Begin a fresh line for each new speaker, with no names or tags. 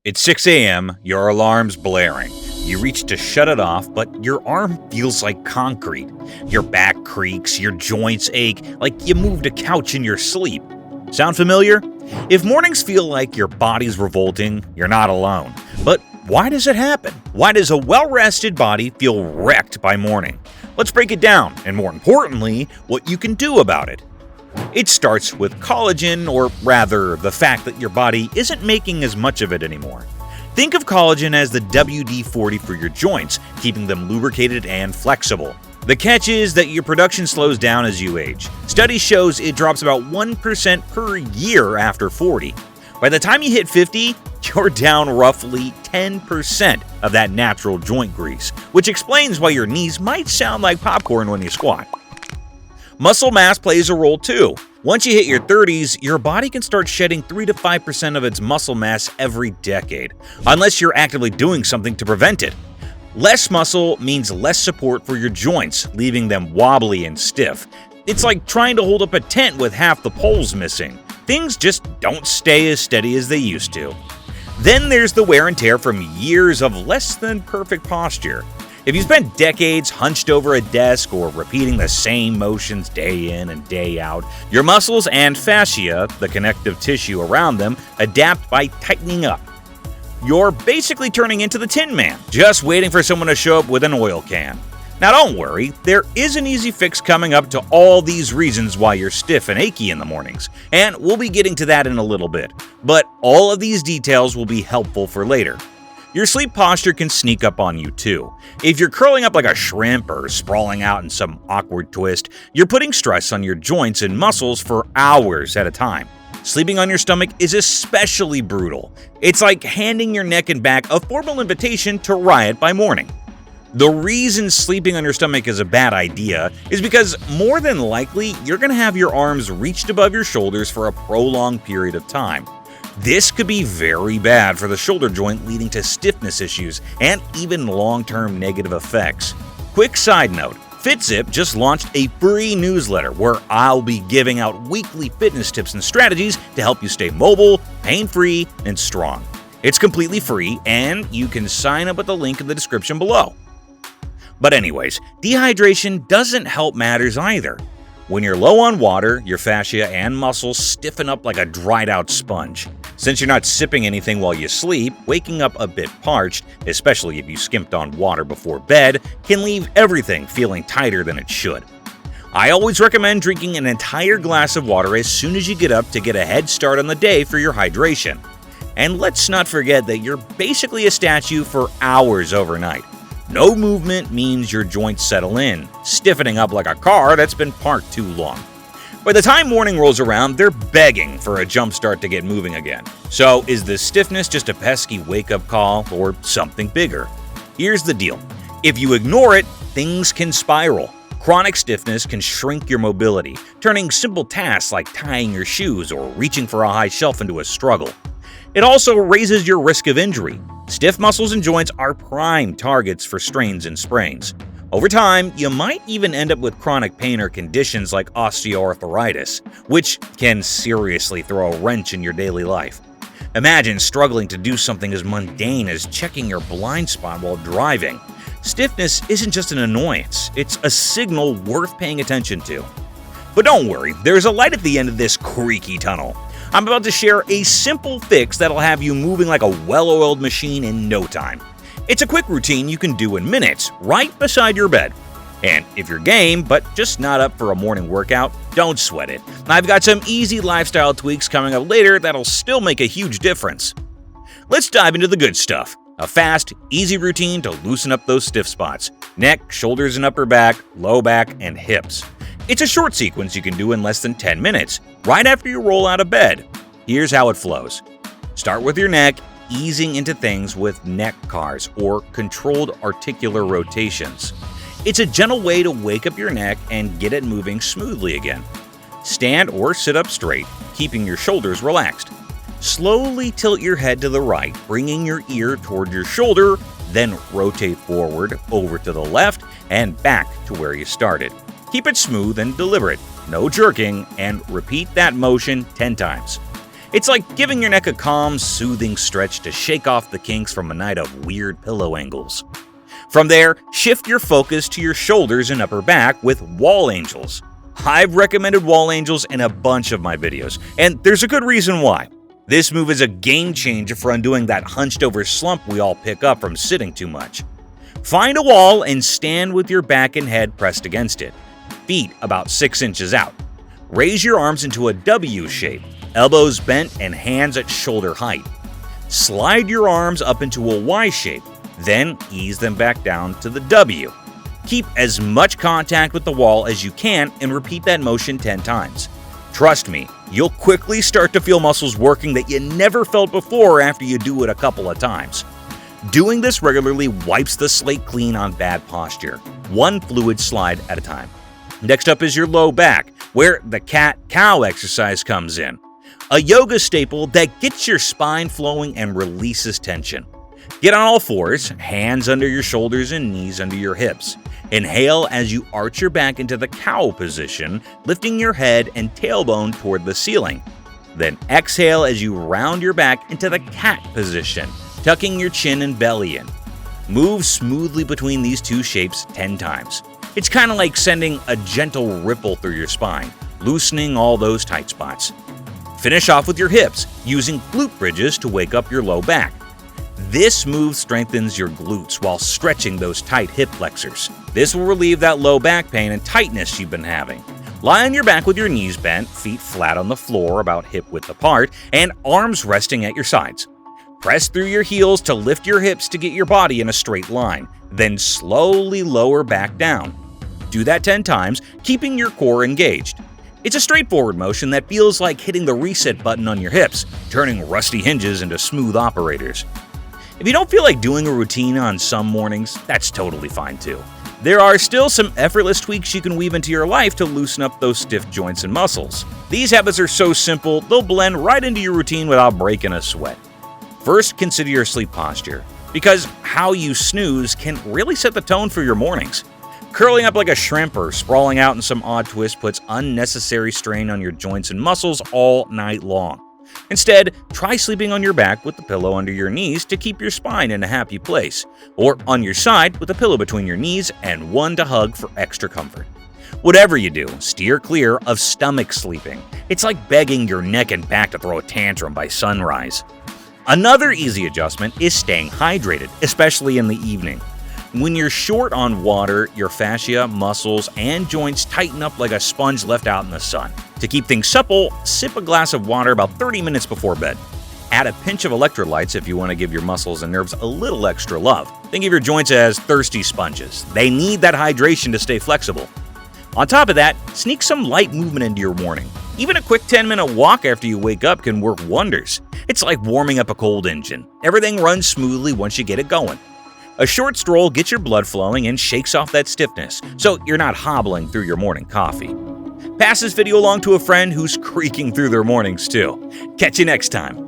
It's 6 a.m., your alarm's blaring. You reach to shut it off, but your arm feels like concrete. Your back creaks, your joints ache, like you moved a couch in your sleep. Sound familiar? If mornings feel like your body's revolting, you're not alone. But why does it happen? Why does a well-rested body feel wrecked by morning? Let's break it down, and more importantly, what you can do about it. It starts with collagen, or rather, the fact that your body isn't making as much of it anymore. Think of collagen as the WD-40 for your joints, keeping them lubricated and flexible. The catch is that your production slows down as you age. Study shows it drops about 1% per year after 40. By the time you hit 50, you're down roughly 10% of that natural joint grease, which explains why your knees might sound like popcorn when you squat. Muscle mass plays a role too. Once you hit your 30s, your body can start shedding 3 to 5% of its muscle mass every decade, unless you're actively doing something to prevent it. Less muscle means less support for your joints, leaving them wobbly and stiff. It's like trying to hold up a tent with half the poles missing. Things just don't stay as steady as they used to. Then there's the wear and tear from years of less than perfect posture. If you spend decades hunched over a desk or repeating the same motions day in and day out, your muscles and fascia, the connective tissue around them, adapt by tightening up. You're basically turning into the Tin Man, just waiting for someone to show up with an oil can. Now don't worry, there is an easy fix coming up to all these reasons why you're stiff and achy in the mornings, and we'll be getting to that in a little bit. But all of these details will be helpful for later. Your sleep posture can sneak up on you too. If you're curling up like a shrimp or sprawling out in some awkward twist, you're putting stress on your joints and muscles for hours at a time. Sleeping on your stomach is especially brutal. It's like handing your neck and back a formal invitation to riot by morning. The reason sleeping on your stomach is a bad idea is because more than likely you're going to have your arms reached above your shoulders for a prolonged period of time. This could be very bad for the shoulder joint, leading to stiffness issues and even long-term negative effects. Quick side note, FitZip just launched a free newsletter where I'll be giving out weekly fitness tips and strategies to help you stay mobile, pain-free, and strong. It's completely free, and you can sign up with the link in the description below. But anyways, dehydration doesn't help matters either. When you're low on water, your fascia and muscles stiffen up like a dried-out sponge. Since you're not sipping anything while you sleep, waking up a bit parched, especially if you skimped on water before bed, can leave everything feeling tighter than it should. I always recommend drinking an entire glass of water as soon as you get up to get a head start on the day for your hydration. And let's not forget that you're basically a statue for hours overnight. No movement means your joints settle in, stiffening up like a car that's been parked too long. By the time morning rolls around, they're begging for a jump start to get moving again. So is this stiffness just a pesky wake-up call or something bigger? Here's the deal. If you ignore it, things can spiral. Chronic stiffness can shrink your mobility, turning simple tasks like tying your shoes or reaching for a high shelf into a struggle. It also raises your risk of injury. Stiff muscles and joints are prime targets for strains and sprains. Over time, you might even end up with chronic pain or conditions like osteoarthritis, which can seriously throw a wrench in your daily life. Imagine struggling to do something as mundane as checking your blind spot while driving. Stiffness isn't just an annoyance, it's a signal worth paying attention to. But don't worry, there's a light at the end of this creaky tunnel. I'm about to share a simple fix that'll have you moving like a well-oiled machine in no time. It's a quick routine you can do in minutes, right beside your bed. And if you're game, but just not up for a morning workout, don't sweat it. I've got some easy lifestyle tweaks coming up later that'll still make a huge difference. Let's dive into the good stuff. A fast, easy routine to loosen up those stiff spots: neck, shoulders and upper back, low back, and hips. It's a short sequence you can do in less than 10 minutes, right after you roll out of bed. Here's how it flows. Start with your neck, easing into things with neck cars or controlled articular rotations. It's a gentle way to wake up your neck and get it moving smoothly again. Stand or sit up straight, keeping your shoulders relaxed. Slowly tilt your head to the right, bringing your ear toward your shoulder, then rotate forward, over to the left, and back to where you started. Keep it smooth and deliberate, no jerking, and repeat that motion 10 times. It's like giving your neck a calm, soothing stretch to shake off the kinks from a night of weird pillow angles. From there, shift your focus to your shoulders and upper back with wall angels. I've recommended wall angels in a bunch of my videos, and there's a good reason why. This move is a game changer for undoing that hunched over slump we all pick up from sitting too much. Find a wall and stand with your back and head pressed against it, feet about 6 inches out. Raise your arms into a W shape, elbows bent and hands at shoulder height. Slide your arms up into a Y shape, then ease them back down to the W. Keep as much contact with the wall as you can and repeat that motion 10 times. Trust me, you'll quickly start to feel muscles working that you never felt before after you do it a couple of times. Doing this regularly wipes the slate clean on bad posture, one fluid slide at a time. Next up is your low back, where the cat-cow exercise comes in. A yoga staple that gets your spine flowing and releases tension. Get on all fours, hands under your shoulders and knees under your hips. Inhale as you arch your back into the cow position, lifting your head and tailbone toward the ceiling. Then exhale as you round your back into the cat position, tucking your chin and belly in. Move smoothly between these two shapes 10 times. It's kind of like sending a gentle ripple through your spine, loosening all those tight spots. Finish off with your hips, using glute bridges to wake up your low back. This move strengthens your glutes while stretching those tight hip flexors. This will relieve that low back pain and tightness you've been having. Lie on your back with your knees bent, feet flat on the floor about hip width apart, and arms resting at your sides. Press through your heels to lift your hips to get your body in a straight line, then slowly lower back down. Do that 10 times, keeping your core engaged. It's a straightforward motion that feels like hitting the reset button on your hips, turning rusty hinges into smooth operators. If you don't feel like doing a routine on some mornings, that's totally fine too. There are still some effortless tweaks you can weave into your life to loosen up those stiff joints and muscles. These habits are so simple, they'll blend right into your routine without breaking a sweat. First, consider your sleep posture, because how you snooze can really set the tone for your mornings. Curling up like a shrimp or sprawling out in some odd twist puts unnecessary strain on your joints and muscles all night long. Instead, try sleeping on your back with the pillow under your knees to keep your spine in a happy place, or on your side with a pillow between your knees and one to hug for extra comfort. Whatever you do, steer clear of stomach sleeping. It's like begging your neck and back to throw a tantrum by sunrise. Another easy adjustment is staying hydrated, especially in the evening. When you're short on water, your fascia, muscles, and joints tighten up like a sponge left out in the sun. To keep things supple, sip a glass of water about 30 minutes before bed. Add a pinch of electrolytes if you want to give your muscles and nerves a little extra love. Think of your joints as thirsty sponges. They need that hydration to stay flexible. On top of that, sneak some light movement into your morning. Even a quick 10-minute walk after you wake up can work wonders. It's like warming up a cold engine. Everything runs smoothly once you get it going. A short stroll gets your blood flowing and shakes off that stiffness, so you're not hobbling through your morning coffee. Pass this video along to a friend who's creaking through their mornings too. Catch you next time.